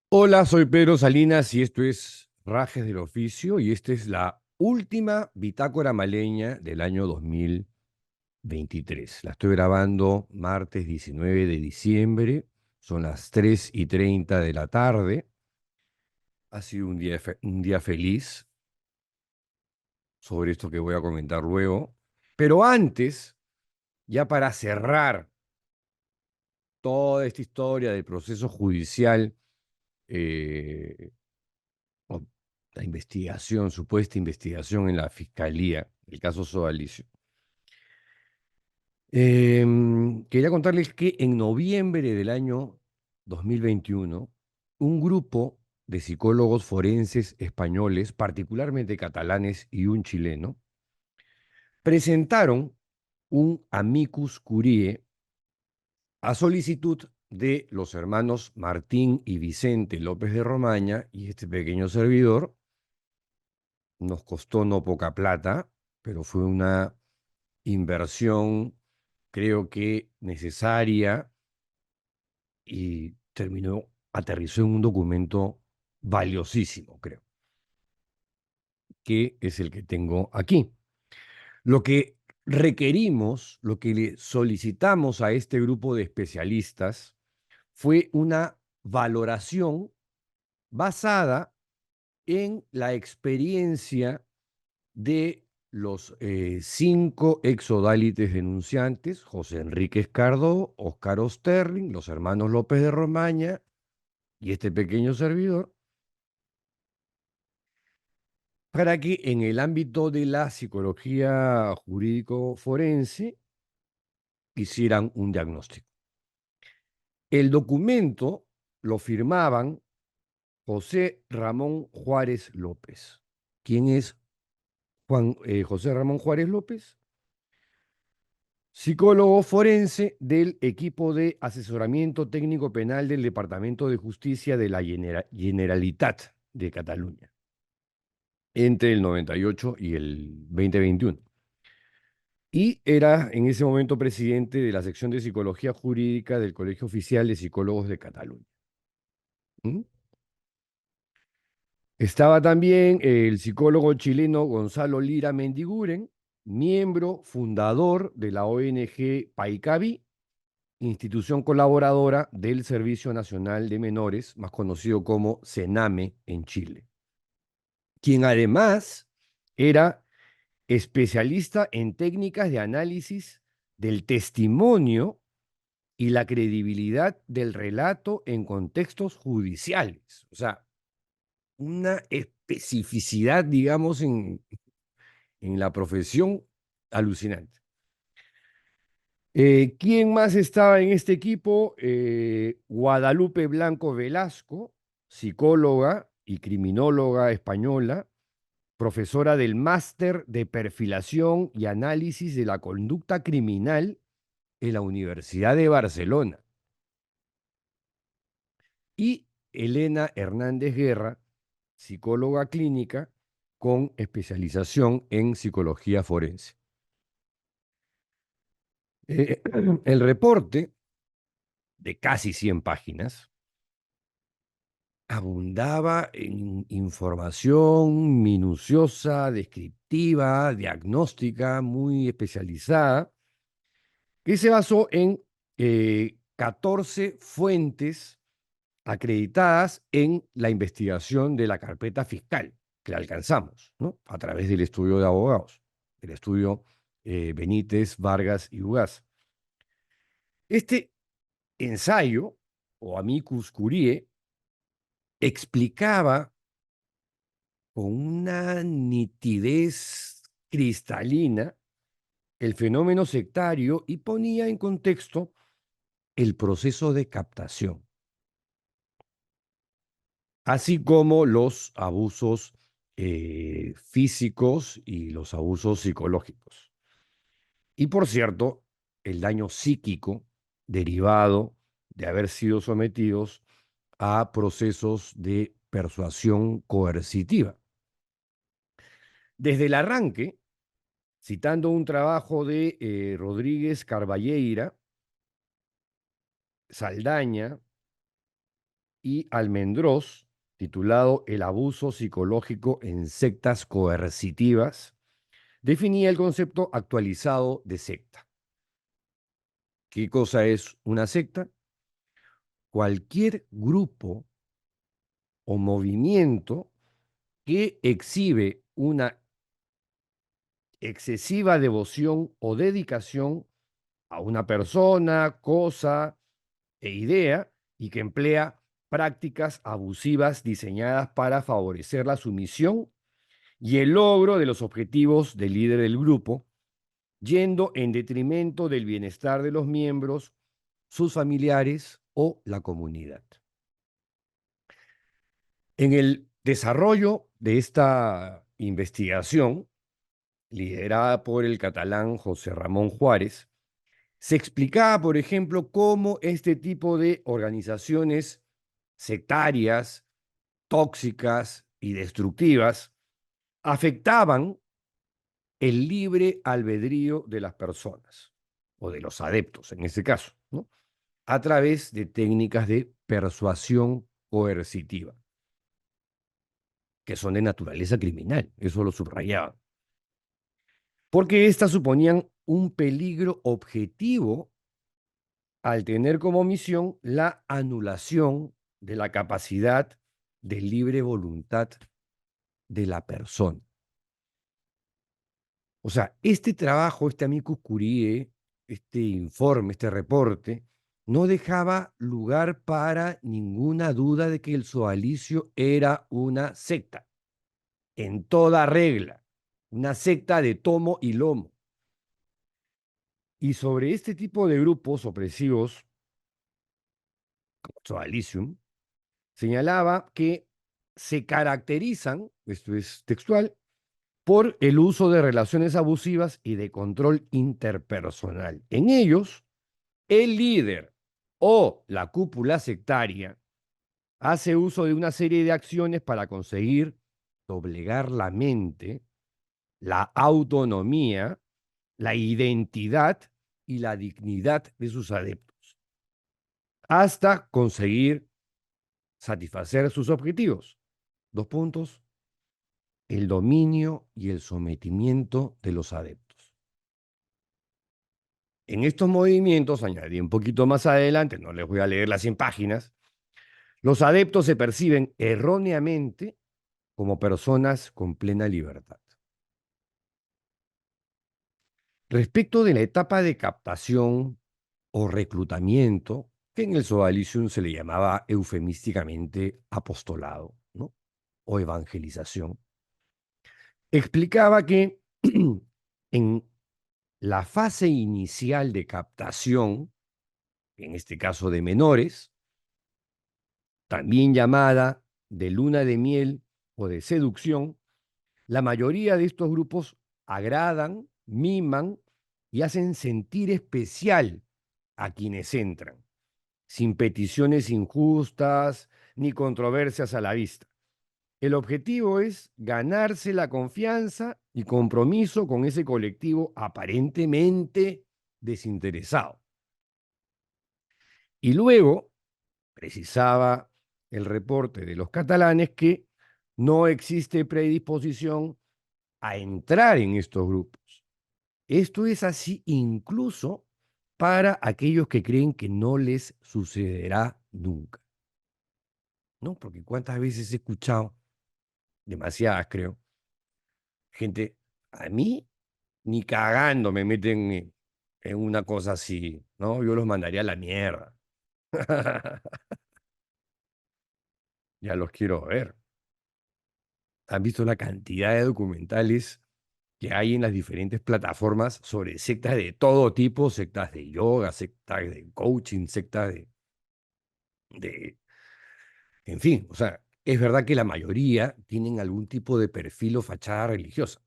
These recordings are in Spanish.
Hola, soy Pedro Salinas y esto es Rajes del Oficio y esta es la última bitácora maleña del año 2023. La estoy grabando martes 19 de diciembre, son las 3:30 de la tarde. Ha sido un día feliz sobre esto que voy a comentar luego. Pero antes, ya para cerrar toda esta historia del proceso judicial, eh, o la investigación, supuesta investigación en la fiscalía, el caso Sodalicio. Quería contarles que en noviembre del año 2021, un grupo de psicólogos forenses españoles, particularmente catalanes y un chileno, presentaron un amicus curiae a solicitud de los hermanos Martín y Vicente López de Romaña y este pequeño servidor. Nos costó no poca plata, pero fue una inversión, creo que necesaria, y aterrizó en un documento valiosísimo, creo, que es el que tengo aquí. Lo que requerimos, lo que le solicitamos a este grupo de especialistas fue una valoración basada en la experiencia de los 5 exodálites denunciantes: José Enrique Escardó, Óscar Osterling, los hermanos López de Romaña y este pequeño servidor, para que en el ámbito de la psicología jurídico-forense hicieran un diagnóstico. El documento lo firmaban José Ramón Juárez López. ¿Quién es José Ramón Juárez López? Psicólogo forense del equipo de asesoramiento técnico penal del Departamento de Justicia de la Generalitat de Cataluña entre el 98 y el 2021. Y era en ese momento presidente de la sección de psicología jurídica del Colegio Oficial de Psicólogos de Cataluña. ¿Mm? Estaba también el psicólogo chileno Gonzalo Lira Mendiguren, miembro fundador de la ONG PAICAVI, institución colaboradora del Servicio Nacional de Menores, más conocido como CENAME en Chile, quien además era especialista en técnicas de análisis del testimonio y la credibilidad del relato en contextos judiciales. O sea, una especificidad, digamos, en la profesión alucinante. ¿Quién más estaba en este equipo? Guadalupe Blanco Velasco, psicóloga y criminóloga española, profesora del Máster de Perfilación y Análisis de la Conducta Criminal en la Universidad de Barcelona. Y Elena Hernández Guerra, psicóloga clínica con especialización en psicología forense. Eh, el reporte, de casi 100 páginas, abundaba en información minuciosa, descriptiva, diagnóstica, muy especializada, que se basó en 14 fuentes acreditadas en la investigación de la carpeta fiscal que alcanzamos, ¿no? A través del estudio de abogados, del estudio Benítez, Vargas y Ugaz. Este ensayo, o amicus curiae, explicaba con una nitidez cristalina el fenómeno sectario y ponía en contexto el proceso de captación, así como los abusos físicos y los abusos psicológicos. Y por cierto, el daño psíquico derivado de haber sido sometidos a procesos de persuasión coercitiva. Desde el arranque, citando un trabajo de Rodríguez Carballeira, Saldaña y Almendros, titulado El abuso psicológico en sectas coercitivas, definía el concepto actualizado de secta. ¿Qué cosa es una secta? Cualquier grupo o movimiento que exhibe una excesiva devoción o dedicación a una persona, cosa e idea y que emplea prácticas abusivas diseñadas para favorecer la sumisión y el logro de los objetivos del líder del grupo, yendo en detrimento del bienestar de los miembros, sus familiares o la comunidad. En el desarrollo de esta investigación, liderada por el catalán José Ramón Juárez, se explicaba, por ejemplo, cómo este tipo de organizaciones sectarias, tóxicas y destructivas afectaban el libre albedrío de las personas, o de los adeptos en este caso, ¿no? A través de técnicas de persuasión coercitiva, que son de naturaleza criminal, eso lo subrayaban, porque éstas suponían un peligro objetivo al tener como misión la anulación de la capacidad de libre voluntad de la persona. O sea, este trabajo, este amicus curiae, este informe, este reporte, no dejaba lugar para ninguna duda de que el sodalicio era una secta, en toda regla, una secta de tomo y lomo. Y sobre este tipo de grupos opresivos, como Sodalicium, señalaba que se caracterizan, esto es textual, por el uso de relaciones abusivas y de control interpersonal. En ellos, el líder o la cúpula sectaria hace uso de una serie de acciones para conseguir doblegar la mente, la autonomía, la identidad y la dignidad de sus adeptos, hasta conseguir satisfacer sus objetivos. Dos puntos: el dominio y el sometimiento de los adeptos. En estos movimientos, añadí un poquito más adelante, no les voy a leer las 100 páginas, los adeptos se perciben erróneamente como personas con plena libertad. Respecto de la etapa de captación o reclutamiento, que en el Sodalicium se le llamaba eufemísticamente apostolado, ¿no? O evangelización, explicaba que en la fase inicial de captación, en este caso de menores, también llamada de luna de miel o de seducción, la mayoría de estos grupos agradan, miman y hacen sentir especial a quienes entran, sin peticiones injustas ni controversias a la vista. El objetivo es ganarse la confianza y compromiso con ese colectivo aparentemente desinteresado. Y luego, precisaba el reporte de los catalanes, que no existe predisposición a entrar en estos grupos. Esto es así incluso para aquellos que creen que no les sucederá nunca, ¿no? Porque cuántas veces he escuchado, demasiadas creo, gente: a mí ni cagando me meten en una cosa así, ¿no? Yo los mandaría a la mierda. Ya los quiero ver. ¿Han visto la cantidad de documentales que hay en las diferentes plataformas sobre sectas de todo tipo? Sectas de yoga, sectas de coaching, sectas de, en fin, o sea, es verdad que la mayoría tienen algún tipo de perfil o fachada religiosa,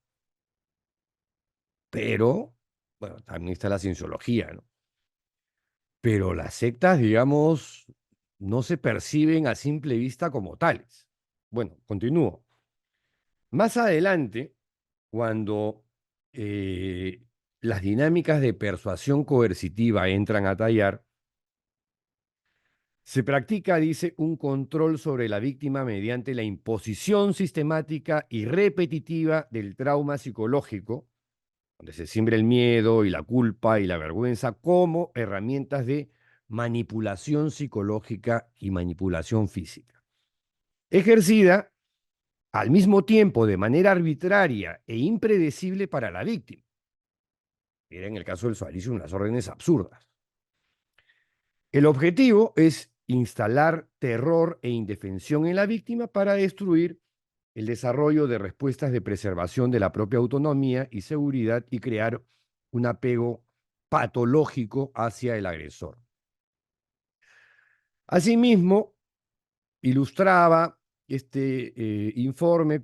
pero, bueno, también está la cienciología, ¿no? Pero las sectas, digamos, no se perciben a simple vista como tales. Bueno, continúo. Más adelante, cuando eh, las dinámicas de persuasión coercitiva entran a tallar, Se practica, dice, un control sobre la víctima mediante la imposición sistemática y repetitiva del trauma psicológico, donde se siembra el miedo y la culpa y la vergüenza como herramientas de manipulación psicológica y manipulación física, ejercida al mismo tiempo de manera arbitraria e impredecible para la víctima. Era en el caso del sodalicio unas órdenes absurdas. El objetivo es instalar terror e indefensión en la víctima para destruir el desarrollo de respuestas de preservación de la propia autonomía y seguridad y crear un apego patológico hacia el agresor. Asimismo, ilustraba este informe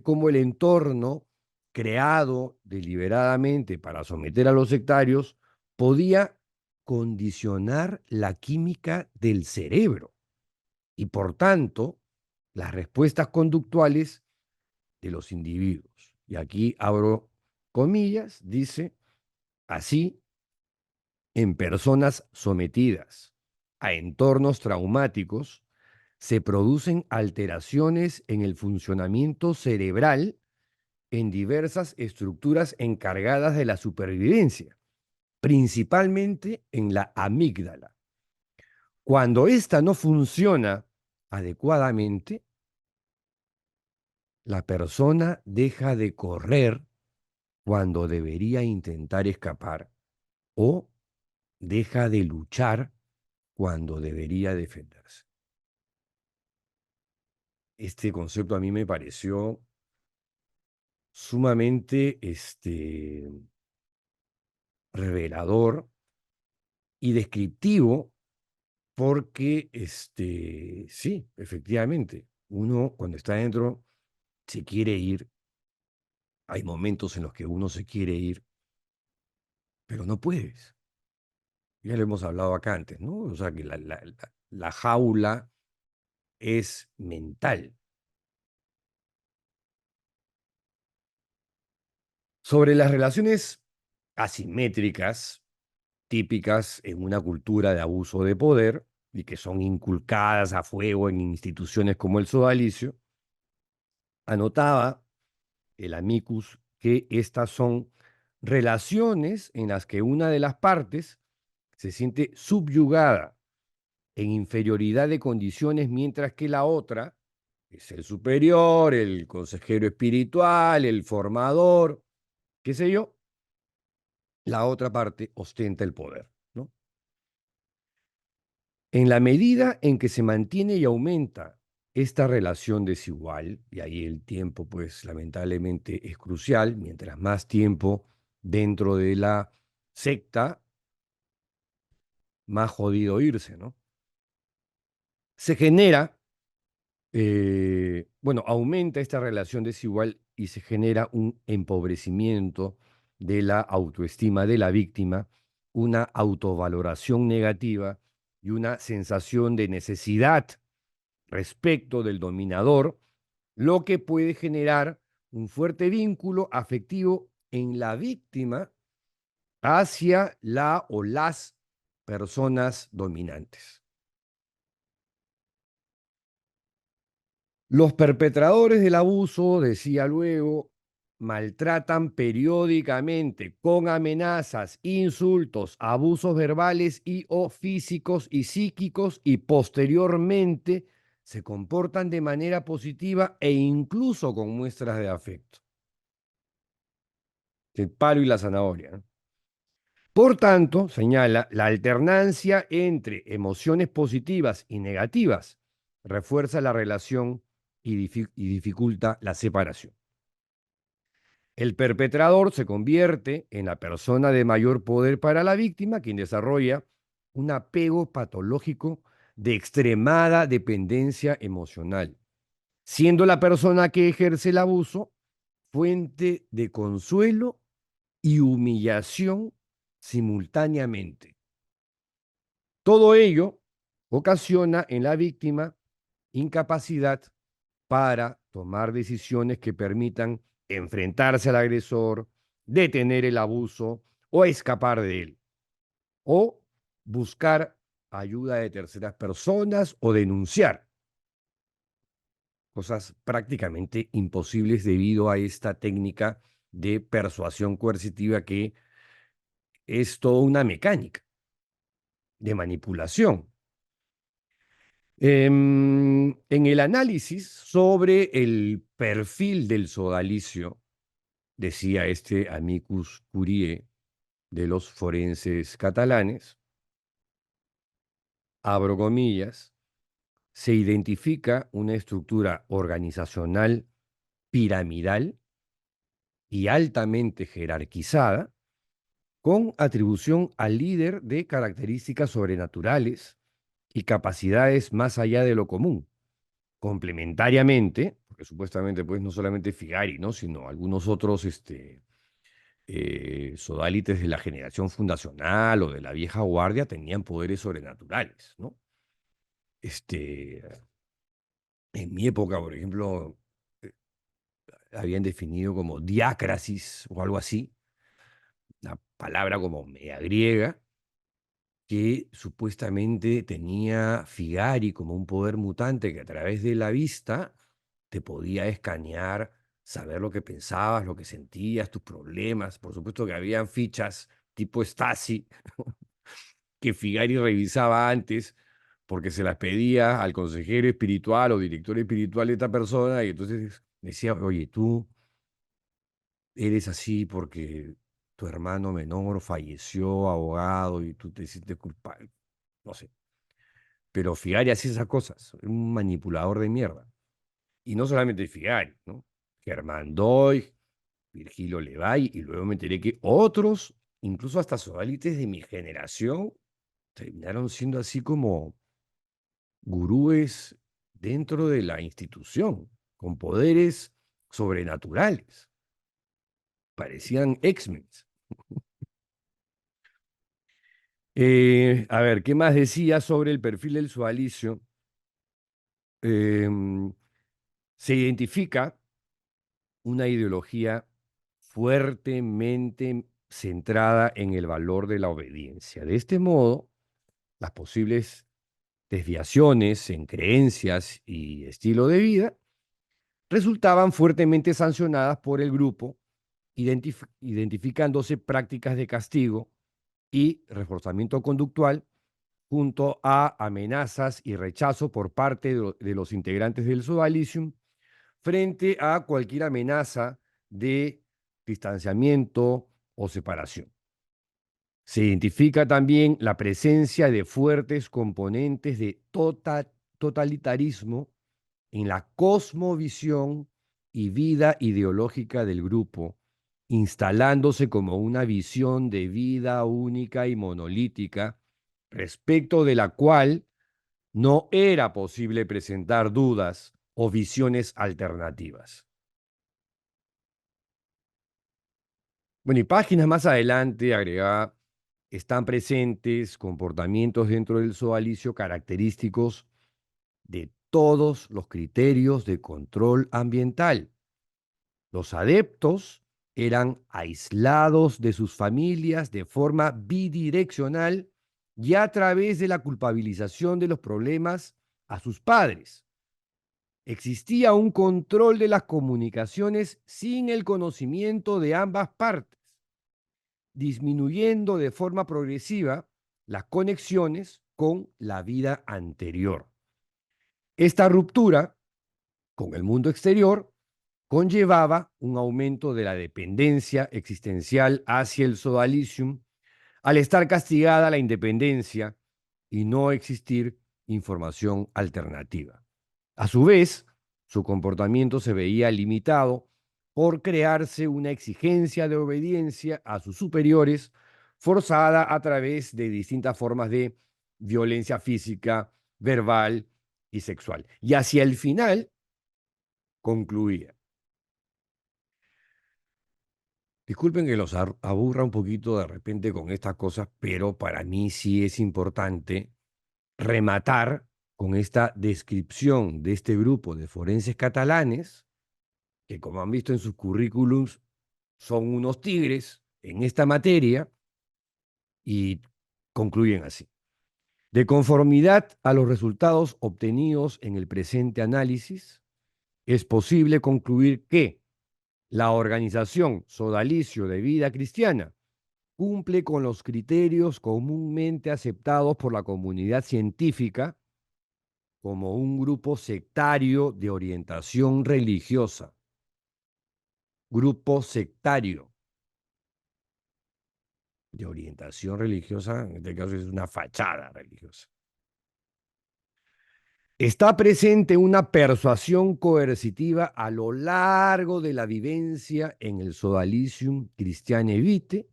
cómo el entorno creado deliberadamente para someter a los sectarios podía condicionar la química del cerebro y, por tanto, las respuestas conductuales de los individuos. Y aquí abro comillas, dice, así, en personas sometidas a entornos traumáticos, se producen alteraciones en el funcionamiento cerebral en diversas estructuras encargadas de la supervivencia, principalmente en la amígdala. Cuando ésta no funciona adecuadamente, la persona deja de correr cuando debería intentar escapar o deja de luchar cuando debería defenderse. Este concepto a mí me pareció sumamente revelador y descriptivo porque, sí, efectivamente, uno cuando está adentro se quiere ir, hay momentos en los que uno se quiere ir, pero no puedes. Ya lo hemos hablado acá antes, ¿no? O sea, que la jaula es mental. Sobre las relaciones asimétricas, típicas en una cultura de abuso de poder y que son inculcadas a fuego en instituciones como el sodalicio, anotaba el amicus que estas son relaciones en las que una de las partes se siente subyugada en inferioridad de condiciones, mientras que la otra es el superior, el consejero espiritual, el formador, qué sé yo, la otra parte ostenta el poder, ¿no? En la medida en que se mantiene y aumenta esta relación desigual, y ahí el tiempo, pues lamentablemente es crucial, mientras más tiempo dentro de la secta, más jodido irse, ¿no? Se genera, bueno, aumenta esta relación desigual y se genera un empobrecimiento de la autoestima de la víctima, una autovaloración negativa y una sensación de necesidad respecto del dominador, lo que puede generar un fuerte vínculo afectivo en la víctima hacia la o las personas dominantes. Los perpetradores del abuso, decía luego, maltratan periódicamente con amenazas, insultos, abusos verbales y o físicos y psíquicos y posteriormente se comportan de manera positiva e incluso con muestras de afecto. El palo y la zanahoria, ¿no? Por tanto, señala, la alternancia entre emociones positivas y negativas refuerza la relación y dificulta la separación. El perpetrador se convierte en la persona de mayor poder para la víctima, quien desarrolla un apego patológico de extremada dependencia emocional, siendo la persona que ejerce el abuso fuente de consuelo y humillación simultáneamente. Todo ello ocasiona en la víctima incapacidad para tomar decisiones que permitan enfrentarse al agresor, detener el abuso o escapar de él, o buscar ayuda de terceras personas o denunciar. Cosas prácticamente imposibles debido a esta técnica de persuasión coercitiva que es toda una mecánica de manipulación. En el análisis sobre el perfil del sodalicio, decía este amicus curiae de los forenses catalanes, abro comillas, se identifica una estructura organizacional piramidal y altamente jerarquizada, con atribución al líder de características sobrenaturales y capacidades más allá de lo común. Complementariamente, porque supuestamente pues no solamente Figari, ¿no? Sino algunos otros sodalites de la generación fundacional o de la vieja guardia tenían poderes sobrenaturales, ¿no? Este, en mi época, por ejemplo, eh, habían definido como diácrasis o algo así, una palabra como media griega, que supuestamente tenía Figari como un poder mutante que a través de la vista te podía escanear, saber lo que pensabas, lo que sentías, tus problemas. Por supuesto que habían fichas tipo Stasi que Figari revisaba antes porque se las pedía al consejero espiritual o director espiritual de esta persona y entonces decía, oye, tú eres así porque tu hermano menor falleció ahogado y tú te sientes culpable. No sé. Pero Figari hacía esas cosas, era un manipulador de mierda. Y no solamente Figari, ¿no? Germán Doig, Virgilio Levay, y luego me enteré que otros, incluso hasta sodalites de mi generación, terminaron siendo así como gurúes dentro de la institución, con poderes sobrenaturales. Parecían X-Men. A ver, ¿qué más decía sobre el perfil del sodalicio? Em, Se identifica una ideología fuertemente centrada en el valor de la obediencia. De este modo, las posibles desviaciones en creencias y estilo de vida resultaban fuertemente sancionadas por el grupo, identificándose prácticas de castigo y reforzamiento conductual junto a amenazas y rechazo por parte de los integrantes del Sodalicium frente a cualquier amenaza de distanciamiento o separación. Se identifica también la presencia de fuertes componentes de totalitarismo en la cosmovisión y vida ideológica del grupo, instalándose como una visión de vida única y monolítica, respecto de la cual no era posible presentar dudas o visiones alternativas. Bueno, y páginas más adelante agregaba, están presentes comportamientos dentro del sodalicio característicos de todos los criterios de control ambiental. Los adeptos eran aislados de sus familias de forma bidireccional y a través de la culpabilización de los problemas a sus padres. Existía un control de las comunicaciones sin el conocimiento de ambas partes, disminuyendo de forma progresiva las conexiones con la vida anterior. Esta ruptura con el mundo exterior conllevaba un aumento de la dependencia existencial hacia el sodalicium al estar castigada la independencia y no existir información alternativa. A su vez, su comportamiento se veía limitado por crearse una exigencia de obediencia a sus superiores forzada a través de distintas formas de violencia física, verbal y sexual. Y hacia el final concluía. Disculpen que los aburra un poquito de repente con estas cosas, pero para mí sí es importante rematar con esta descripción de este grupo de forenses catalanes, que como han visto en sus currículums, son unos tigres en esta materia y concluyen así. De conformidad a los resultados obtenidos en el presente análisis, es posible concluir que la organización Sodalicio de Vida Cristiana cumple con los criterios comúnmente aceptados por la comunidad científica como un grupo sectario de orientación religiosa. Grupo sectario de orientación religiosa, en este caso es una fachada religiosa. Está presente una persuasión coercitiva a lo largo de la vivencia en el Sodalicium Christiane Vitae,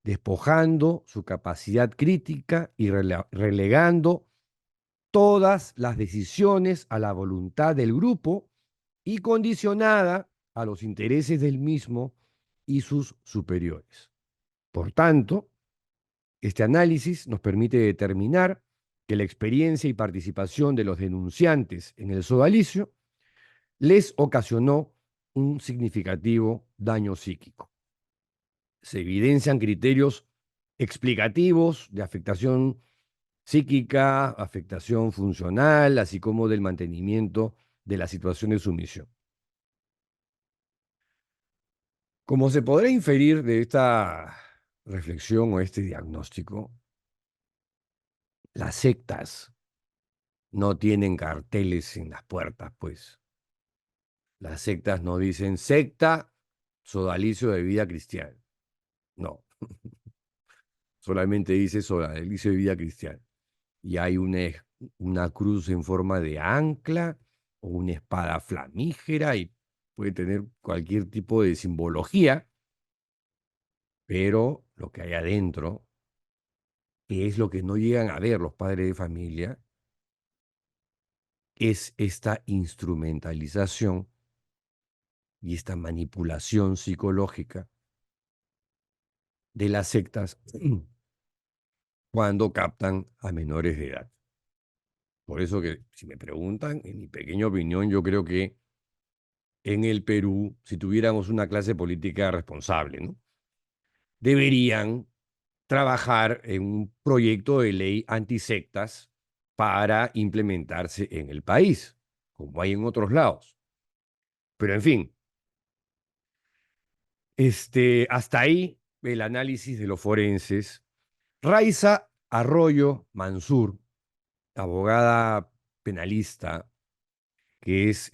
despojando su capacidad crítica y relegando todas las decisiones a la voluntad del grupo y condicionada a los intereses del mismo y sus superiores. Por tanto, este análisis nos permite determinar que la experiencia y participación de los denunciantes en el sodalicio les ocasionó un significativo daño psíquico. Se evidencian criterios explicativos de afectación psíquica, afectación funcional, así como del mantenimiento de la situación de sumisión. Como se podrá inferir de esta reflexión o este diagnóstico, las sectas no tienen carteles en las puertas, pues. Las sectas no dicen secta sodalicio de vida cristiana. No, solamente dice sodalicio de vida cristiana. Y hay una cruz en forma de ancla o una espada flamígera y puede tener cualquier tipo de simbología, pero lo que hay adentro, que es lo que no llegan a ver los padres de familia, es esta instrumentalización y esta manipulación psicológica de las sectas cuando captan a menores de edad. Por eso que, si me preguntan, en mi pequeña opinión, yo creo que en el Perú, si tuviéramos una clase política responsable, ¿no?, deberían trabajar en un proyecto de ley antisectas para implementarse en el país, como hay en otros lados. Pero en fin, hasta ahí el análisis de los forenses. Raiza Arroyo Mansur, abogada penalista, que es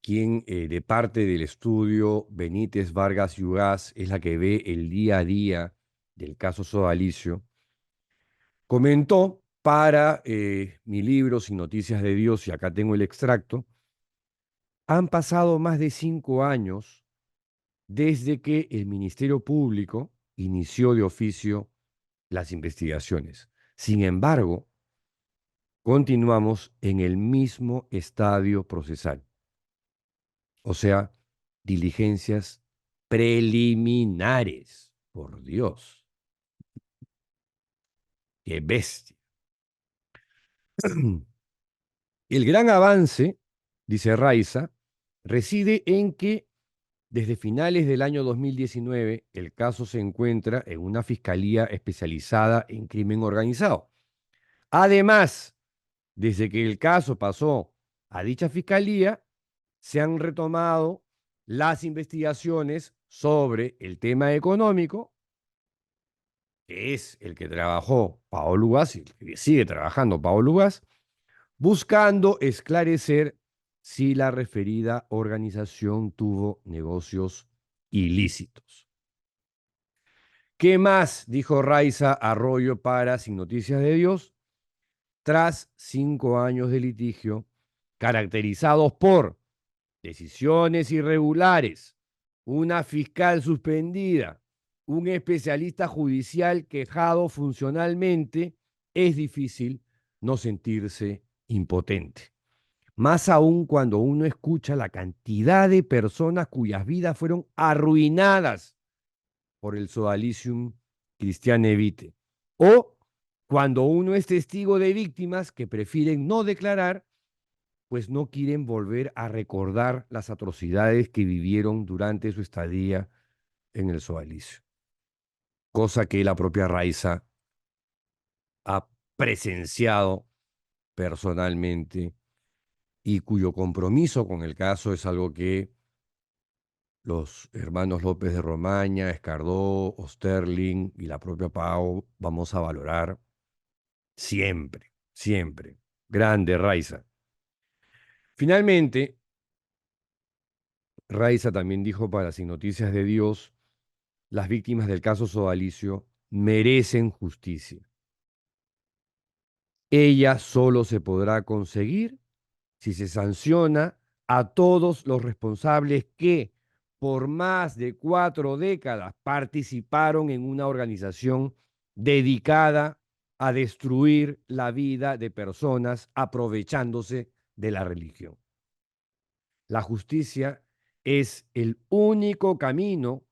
quien de parte del estudio Benítez Vargas y Ugaz es la que ve el día a día del caso Sodalicio, comentó para mi libro Sin Noticias de Dios, y acá tengo el extracto: han pasado más de 5 años desde que el Ministerio Público inició de oficio las investigaciones. Sin embargo, continuamos en el mismo estadio procesal, o sea, diligencias preliminares. Por Dios, qué bestia. El gran avance, dice Raiza, reside en que desde finales del año 2019 el caso se encuentra en una fiscalía especializada en crimen organizado. Además, desde que el caso pasó a dicha fiscalía, se han retomado las investigaciones sobre el tema económico, que es el que trabajó Paolo Ugaz y el que sigue trabajando Paolo Ugaz, buscando esclarecer si la referida organización tuvo negocios ilícitos. ¿Qué más dijo Raiza Arroyo para Sin Noticias de Dios? Tras 5 años de litigio, caracterizados por decisiones irregulares, una fiscal suspendida, un especialista judicial quejado funcionalmente, es difícil no sentirse impotente. Más aún cuando uno escucha la cantidad de personas cuyas vidas fueron arruinadas por el Sodalicium Christiane Vitae, o cuando uno es testigo de víctimas que prefieren no declarar, pues no quieren volver a recordar las atrocidades que vivieron durante su estadía en el Sodalicio. Cosa que la propia Raiza ha presenciado personalmente y cuyo compromiso con el caso es algo que los hermanos López de Romaña, Escardó, Osterling y la propia Pau vamos a valorar siempre, siempre. Grande, Raiza. Finalmente, Raiza también dijo para Sin Noticias de Dios, las víctimas del caso Sodalicio merecen justicia. Ella solo se podrá conseguir si se sanciona a todos los responsables que por más de 4 décadas participaron en una organización dedicada a destruir la vida de personas aprovechándose de la religión. La justicia es el único camino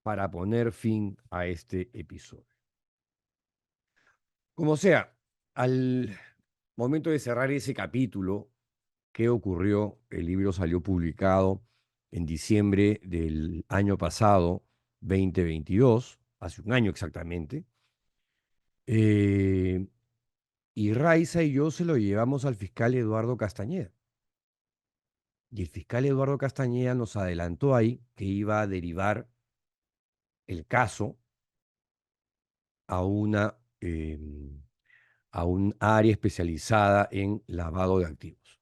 para poner fin a este episodio. Como sea, al momento de cerrar ese capítulo, ¿qué ocurrió? El libro salió publicado en diciembre del año pasado, 2022, hace un año exactamente. Eh, y Raiza y yo se lo llevamos al fiscal Eduardo Castañeda. Y el fiscal Eduardo Castañeda nos adelantó ahí que iba a derivar el caso a a un área especializada en lavado de activos.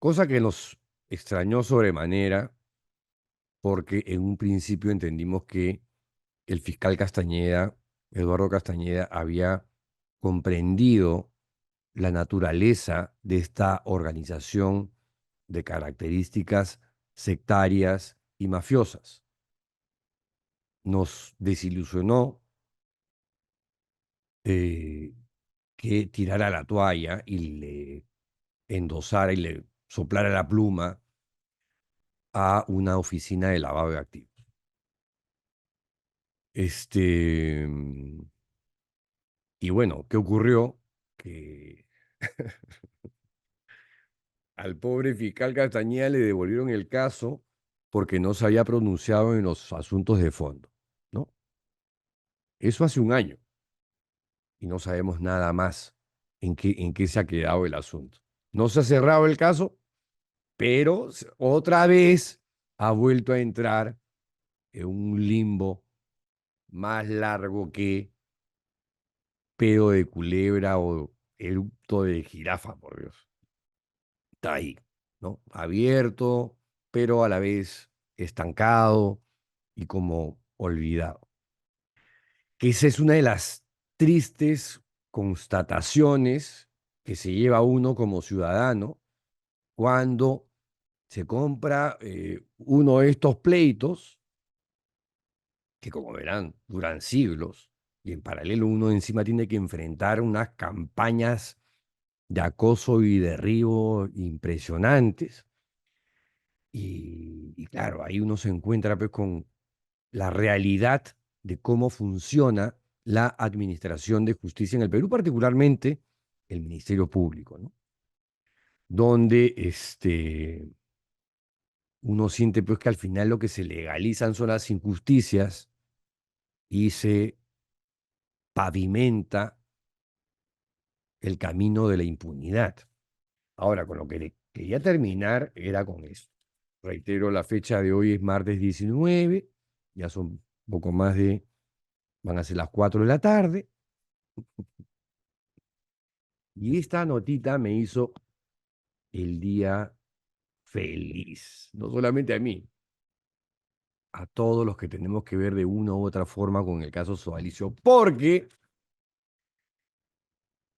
Cosa que nos extrañó sobremanera porque en un principio entendimos que el fiscal Castañeda, Eduardo Castañeda, había comprendido la naturaleza de esta organización de características sectarias y mafiosas. Nos desilusionó eh, que tirara la toalla y le endosara y le soplara la pluma a una oficina de lavado de activos. Y bueno, ¿qué ocurrió? Que al pobre fiscal Castañeda le devolvieron el caso porque no se había pronunciado en los asuntos de fondo, ¿no? Eso hace un año y no sabemos nada más en qué se ha quedado el asunto. No se ha cerrado el caso, pero otra vez ha vuelto a entrar en un limbo más largo que pedo de culebra o eructo de jirafa, por Dios. Está ahí, ¿no? Abierto, pero a la vez estancado y como olvidado. Que esa es una de las tristes constataciones que se lleva uno como ciudadano cuando se compra uno de estos pleitos, que como verán, duran siglos, y en paralelo uno encima tiene que enfrentar unas campañas de acoso y derribo impresionantes. Y claro, ahí uno se encuentra pues, con la realidad de cómo funciona la administración de justicia en el Perú, particularmente el Ministerio Público, ¿no? Donde uno siente pues que al final lo que se legalizan son las injusticias y se pavimenta el camino de la impunidad. Ahora, con lo que quería terminar era con esto. Reitero, la fecha de hoy es martes 19, ya son poco más de, van a ser las 4 de la tarde, y esta notita me hizo el día feliz, no solamente a mí, a todos los que tenemos que ver de una u otra forma con el caso Sodalicio, porque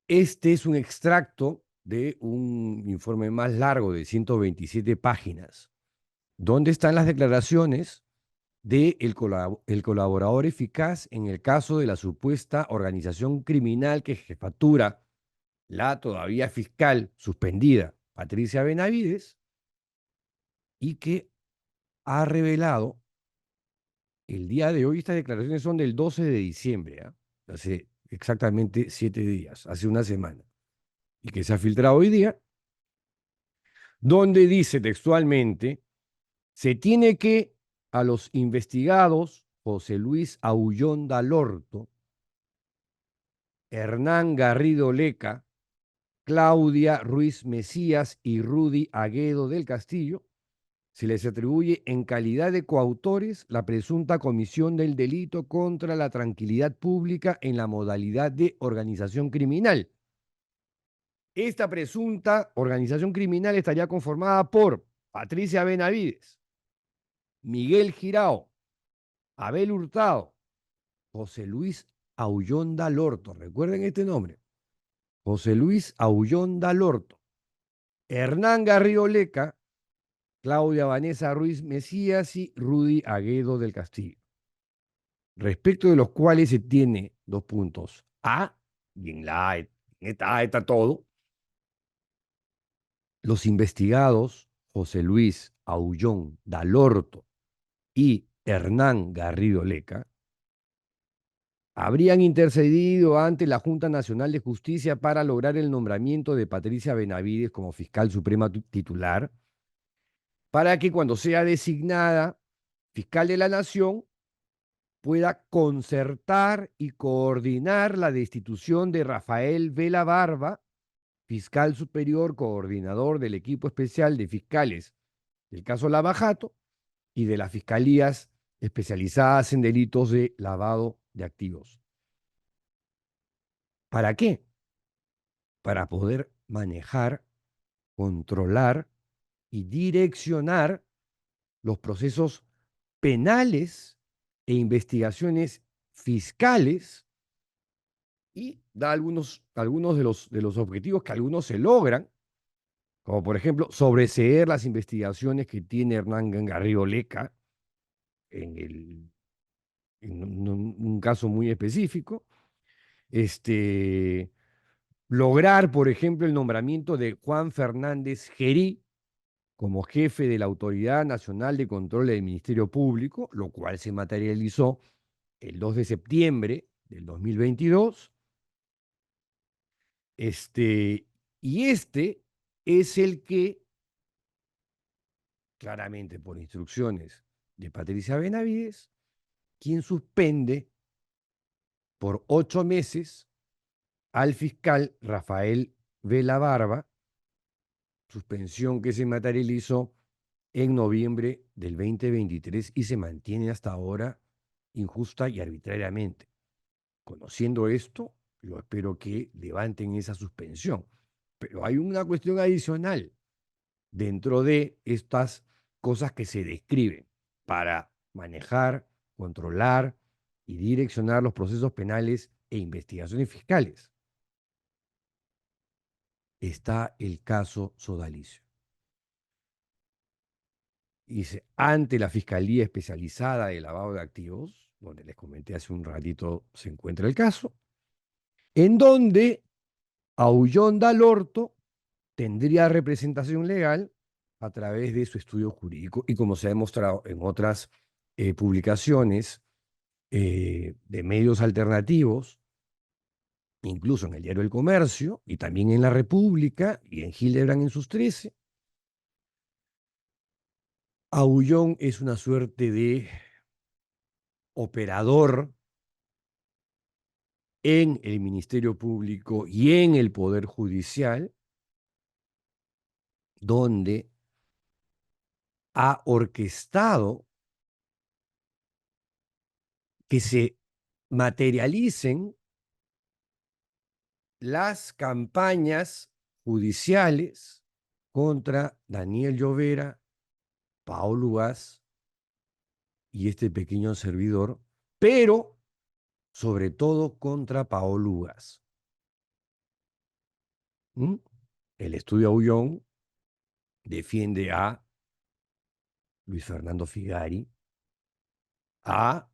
este es un extracto de un informe más largo de 127 páginas, donde están las declaraciones de el colaborador eficaz en el caso de la supuesta organización criminal que jefatura la todavía fiscal suspendida Patricia Benavides y que ha revelado el día de hoy, estas declaraciones son del 12 de diciembre, ¿ah? Hace exactamente 7 días, hace una semana, y que se ha filtrado hoy día, donde dice textualmente, se tiene que a los investigados José Luis Aullón Dalorto, Hernán Garrido Leca, Claudia Ruiz Mesías y Rudy Aguedo del Castillo, se les atribuye en calidad de coautores la presunta comisión del delito contra la tranquilidad pública en la modalidad de organización criminal. Esta presunta organización criminal estaría conformada por Patricia Benavides, Miguel Girao, Abel Hurtado, José Luis Aullonda Lorto. Recuerden este nombre. José Luis Aullonda Lorto, Hernán Garrido Leca, Claudia Vanessa Ruiz Mesías y Rudy Aguedo del Castillo, respecto de los cuales se tiene dos puntos. A, y en la A, en esta A está todo, los investigados José Luis Aullón Dalorto y Hernán Garrido Leca habrían intercedido ante la Junta Nacional de Justicia para lograr el nombramiento de Patricia Benavides como fiscal suprema titular, para que cuando sea designada fiscal de la Nación pueda concertar y coordinar la destitución de Rafael Vela Barba, fiscal superior coordinador del equipo especial de fiscales del caso Lavajato y de las fiscalías especializadas en delitos de lavado de activos. ¿Para qué? Para poder manejar, controlar y direccionar los procesos penales e investigaciones fiscales y da algunos de los objetivos que algunos se logran, como por ejemplo sobreseer las investigaciones que tiene Hernán Garrido Leca en un caso muy específico, este, lograr, por ejemplo, el nombramiento de Juan Fernández Gerí como jefe de la Autoridad Nacional de Control del Ministerio Público, lo cual se materializó el 2 de septiembre del 2022. Y este es el que, claramente por instrucciones de Patricia Benavides, quien suspende por 8 meses al fiscal Rafael Vela Barba, suspensión que se materializó en noviembre del 2023 y se mantiene hasta ahora injusta y arbitrariamente. Conociendo esto, yo espero que levanten esa suspensión. Pero hay una cuestión adicional dentro de estas cosas que se describen para manejar, controlar y direccionar los procesos penales e investigaciones fiscales. Está el caso Sodalicio. Dice, ante la Fiscalía Especializada de Lavado de Activos, donde les comenté hace un ratito se encuentra el caso, en donde Aullón Dalorto tendría representación legal a través de su estudio jurídico y como se ha demostrado en otras publicaciones de medios alternativos, incluso en el Diario El Comercio y también en La República y en Hildebrand en sus 13, Aullón es una suerte de operador en el Ministerio Público y en el Poder Judicial, donde ha orquestado que se materialicen las campañas judiciales contra Daniel Llovera, Paolo Ugaz y este pequeño servidor, pero sobre todo contra Paolo Ugaz. ¿Mm? El estudio Aullón defiende a Luis Fernando Figari, a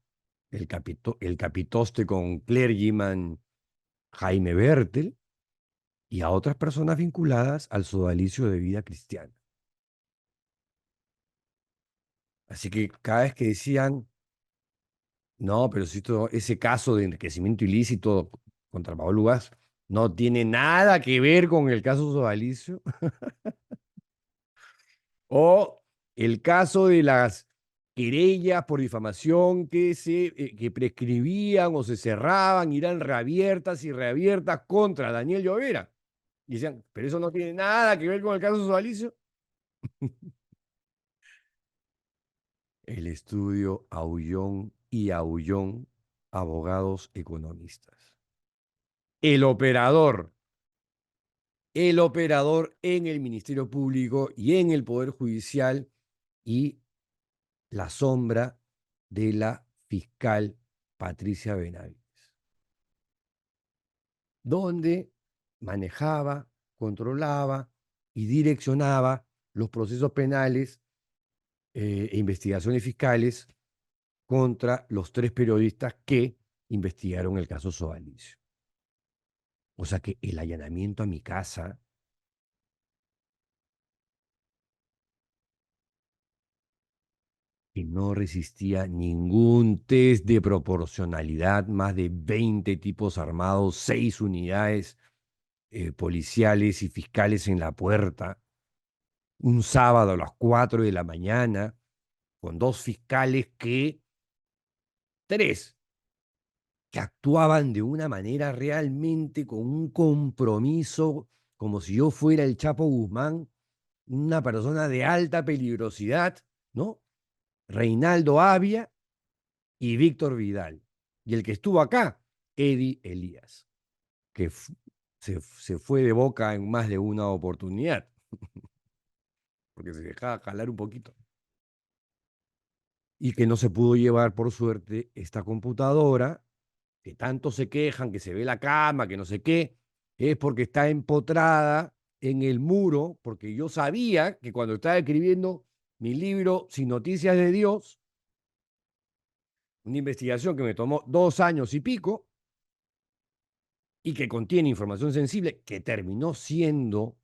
el capitoste con clergyman Jaime Bertel y a otras personas vinculadas al sodalicio de vida cristiana. Así que cada vez que decían, no, pero si ese caso de enriquecimiento ilícito contra Pablo Ugaz no tiene nada que ver con el caso sodalicio, o el caso de las querellas por difamación que prescribían o se cerraban, irán reabiertas y reabiertas contra Daniel Llovera. Y decían, pero eso no tiene nada que ver con el caso Sodalicio. El estudio Aullón y Aullón, abogados economistas. El operador, el operador en el Ministerio Público y en el Poder Judicial y la sombra de la fiscal Patricia Benavides, donde manejaba, controlaba y direccionaba los procesos penales e investigaciones fiscales contra los 3 periodistas que investigaron el caso Sodalicio. O sea que el allanamiento a mi casa, que no resistía ningún test de proporcionalidad, más de 20 tipos armados, 6 unidades policiales y fiscales en la puerta, un sábado a las 4 de la mañana, con 2 fiscales tres, que actuaban de una manera realmente con un compromiso, como si yo fuera el Chapo Guzmán, una persona de alta peligrosidad, ¿no? Reinaldo Avia y Víctor Vidal. Y el que estuvo acá, Eddie Elías, que se fue de boca en más de una oportunidad, porque se dejaba jalar un poquito. Y que no se pudo llevar, por suerte, esta computadora, que tanto se quejan, que se ve la cama, que no sé qué, es porque está empotrada en el muro, porque yo sabía que cuando estaba escribiendo mi libro Sin Noticias de Dios, una investigación que me tomó 2 años y pico, y que contiene información sensible que terminó siendo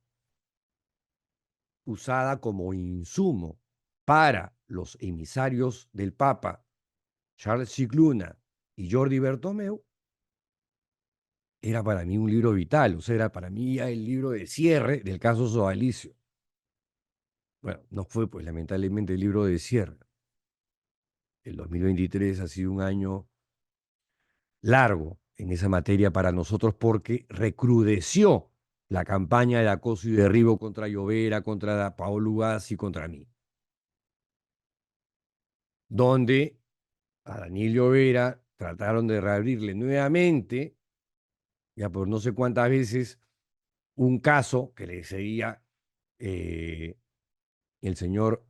usada como insumo para los emisarios del Papa, Charles Cicluna y Jordi Bertomeu, era para mí un libro vital, o sea, era para mí ya el libro de cierre del caso Sodalicio. Bueno, no fue pues lamentablemente el libro de cierre. El 2023 ha sido un año largo en esa materia para nosotros porque recrudeció la campaña de acoso y derribo contra Llovera, contra Paolo Ugaz y contra mí, donde a Daniel Llovera trataron de reabrirle nuevamente, ya por no sé cuántas veces, un caso que le seguía el señor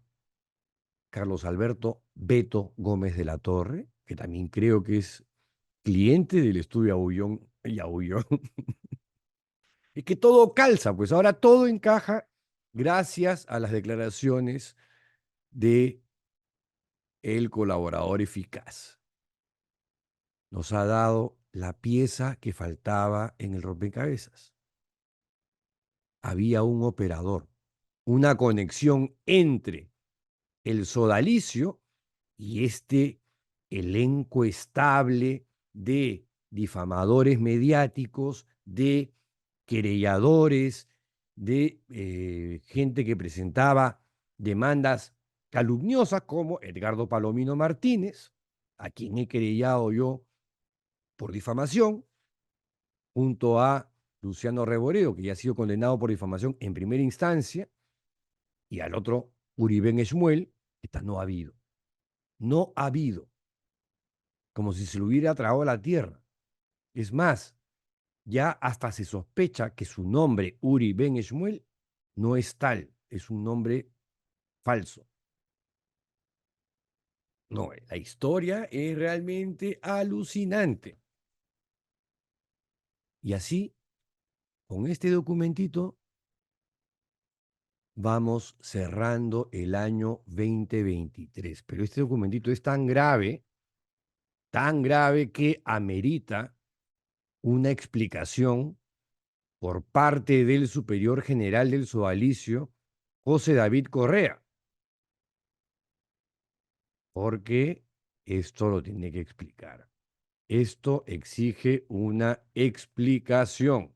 Carlos Alberto Beto Gómez de la Torre, que también creo que es cliente del estudio Aullón y Aullón. Es que todo calza, pues ahora todo encaja gracias a las declaraciones de el colaborador eficaz. Nos ha dado la pieza que faltaba en el rompecabezas. Había un operador, una conexión entre el sodalicio y este elenco estable de difamadores mediáticos, de querelladores, de gente que presentaba demandas calumniosas como Edgardo Palomino Martínez, a quien he querellado yo por difamación, junto a Luciano Reboredo, que ya ha sido condenado por difamación en primera instancia, y al otro Uriben Esmuel, esta no ha habido. No ha habido, como si se lo hubiera tragado a la tierra. Es más, ya hasta se sospecha que su nombre, Uri Ben Shmuel, no es tal, es un nombre falso. No, la historia es realmente alucinante. Y así, con este documentito, vamos cerrando el año 2023. Pero este documentito es tan grave que amerita una explicación por parte del superior general del Sodalicio, José David Correa, porque esto lo tiene que explicar. Esto exige una explicación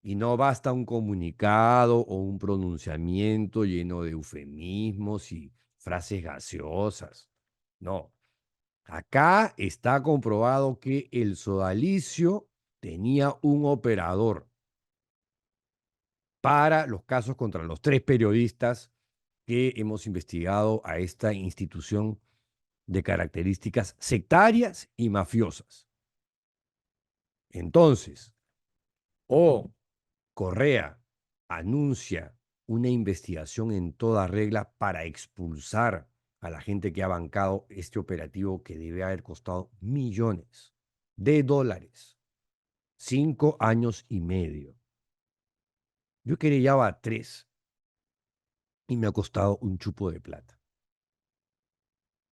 y no basta un comunicado o un pronunciamiento lleno de eufemismos y frases gaseosas. No. Acá está comprobado que el sodalicio tenía un operador para los casos contra los 3 periodistas que hemos investigado a esta institución de características sectarias y mafiosas. Entonces, o Correa anuncia una investigación en toda regla para expulsar a la gente que ha bancado este operativo que debe haber costado millones de dólares, 5 años y medio. Yo querellaba a 3 y me ha costado un chupo de plata.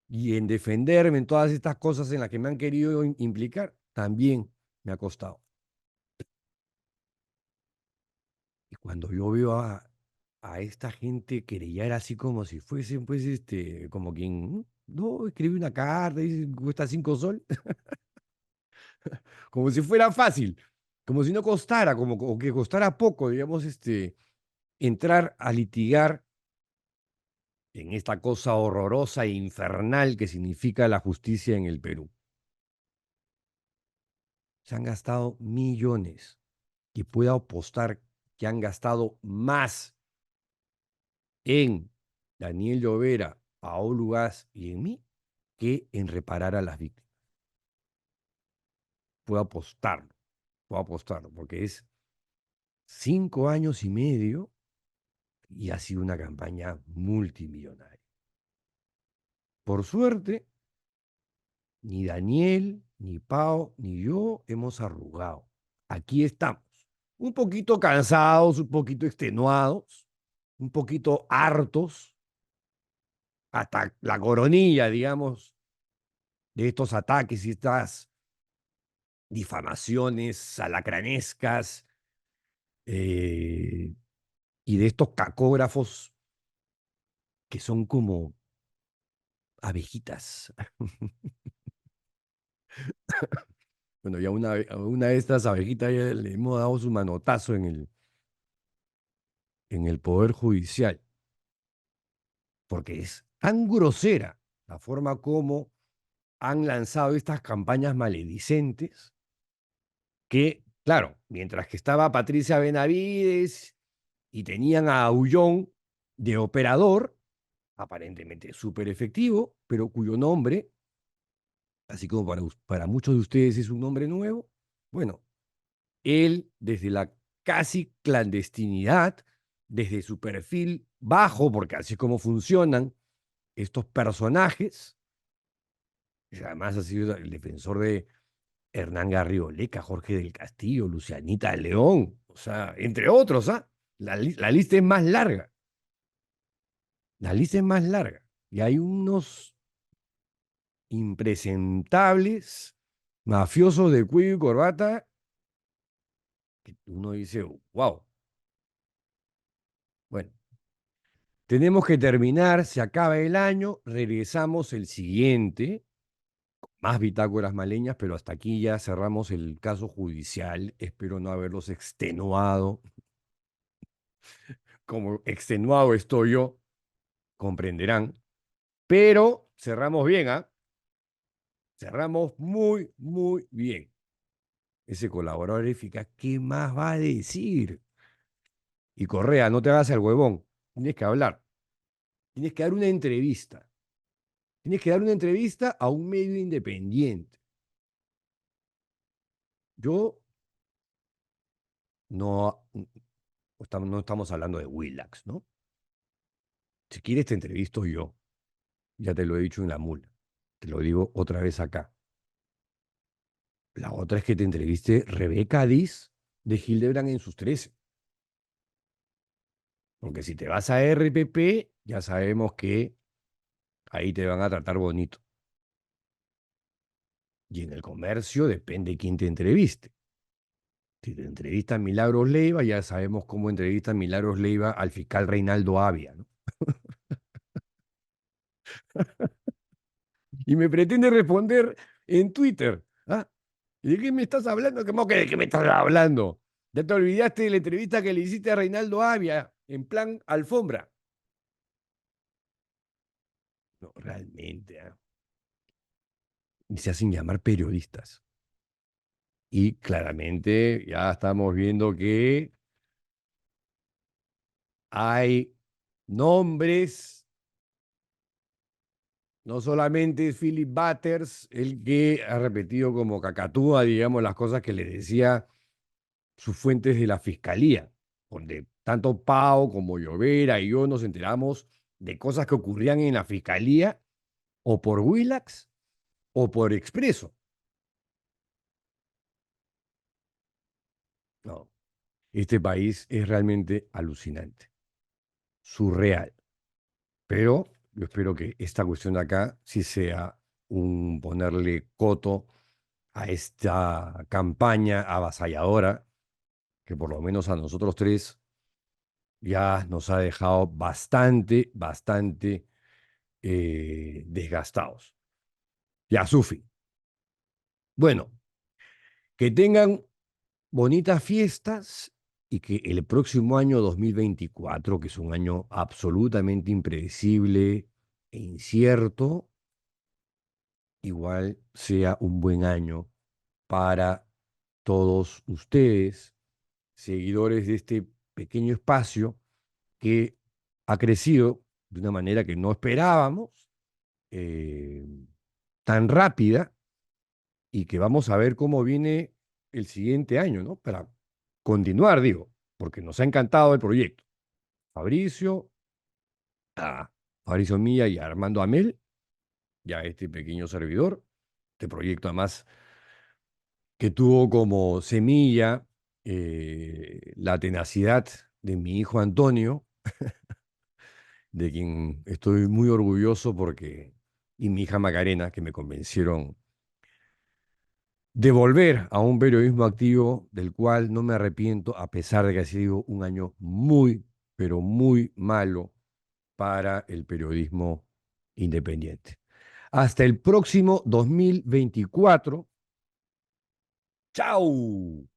Y en defenderme en todas estas cosas en las que me han querido implicar, también me ha costado. Y cuando yo veo a esta gente querellar así como si fuesen, pues, como quien, no, escribe una carta y cuesta 5 sol, como si fuera fácil, como si no costara, como o que costara poco, digamos, entrar a litigar en esta cosa horrorosa e infernal que significa la justicia en el Perú. Se han gastado millones y puedo apostar que han gastado más en Daniel Llovera, Paolo Gas y en mí que en reparar a las víctimas. Puedo apostarlo, porque es 5 años y medio y ha sido una campaña multimillonaria. Por suerte, ni Daniel, ni Pau, ni yo hemos arrugado. Aquí estamos, un poquito cansados, un poquito extenuados, un poquito hartos, hasta la coronilla, digamos, de estos ataques y estas difamaciones alacranescas eh, y de estos cacógrafos que son como abejitas. Bueno, ya a una de estas abejitas ya le hemos dado su manotazo en el Poder Judicial, porque es tan grosera la forma como han lanzado estas campañas maledicentes que, claro, mientras que estaba Patricia Benavides y tenían a Aullón de operador, aparentemente súper efectivo, pero cuyo nombre, así como para muchos de ustedes es un nombre nuevo, bueno, él desde la casi clandestinidad, desde su perfil bajo, porque así es como funcionan estos personajes, y además ha sido el defensor de Hernán Garrigoleca, Jorge del Castillo, Lucianita León, o sea, entre otros, ¿ah? La lista es más larga, la lista es más larga, y hay unos impresentables, mafiosos de cuello y corbata, que uno dice, wow. Bueno, tenemos que terminar, se acaba el año, regresamos el siguiente, más bitácoras maleñas, pero hasta aquí ya cerramos el caso judicial. Espero no haberlos extenuado, como extenuado estoy yo, comprenderán. Pero cerramos bien, ¿ah? Cerramos muy, muy bien. Ese colaborador eficaz, ¿qué más va a decir? Y Correa, no te hagas el huevón, tienes que hablar, tienes que dar una entrevista, tienes que dar una entrevista a un medio independiente. Yo no, no estamos hablando de Willax, ¿no? Si quieres te entrevisto yo, ya te lo he dicho en la mula, te lo digo otra vez acá. La otra es que te entreviste Rebeca Diz de Hildebrand en sus 13. Porque si te vas a RPP, ya sabemos que ahí te van a tratar bonito. Y en el comercio depende quién te entreviste. Si te entrevista Milagros Leiva, ya sabemos cómo entrevista Milagros Leiva al fiscal Reinaldo Avia, ¿no? Y me pretende responder en Twitter. ¿Ah? ¿Y de qué me estás hablando? ¿Cómo que de qué me estás hablando? Ya te olvidaste de la entrevista que le hiciste a Reinaldo Avia en plan alfombra. No, realmente, ¿ah? Y se hacen llamar periodistas. Y claramente ya estamos viendo que hay nombres, no solamente es Philip Butters el que ha repetido como cacatúa, digamos, las cosas que le decía sus fuentes de la fiscalía, donde tanto Pau como Llovera y yo nos enteramos de cosas que ocurrían en la fiscalía o por Willax o por Expreso. No, este país es realmente alucinante, surreal. Pero yo espero que esta cuestión de acá sí sea un ponerle coto a esta campaña avasalladora que por lo menos a nosotros tres ya nos ha dejado bastante desgastados. Ya, Sufi. Bueno, que tengan bonitas fiestas y que el próximo año 2024, que es un año absolutamente impredecible e incierto, igual sea un buen año para todos ustedes, seguidores de este pequeño espacio que ha crecido de una manera que no esperábamos, eh, tan rápida, y que vamos a ver cómo viene el siguiente año, ¿no? Para continuar, digo, porque nos ha encantado el proyecto. Fabricio, a Fabricio Milla y a Armando Amel, ya este pequeño servidor, este proyecto además que tuvo como semilla la tenacidad de mi hijo Antonio, de quien estoy muy orgulloso porque, y mi hija Macarena, que me convencieron de volver a un periodismo activo del cual no me arrepiento, a pesar de que ha sido un año muy, pero muy malo para el periodismo independiente. Hasta el próximo 2024. ¡Chao!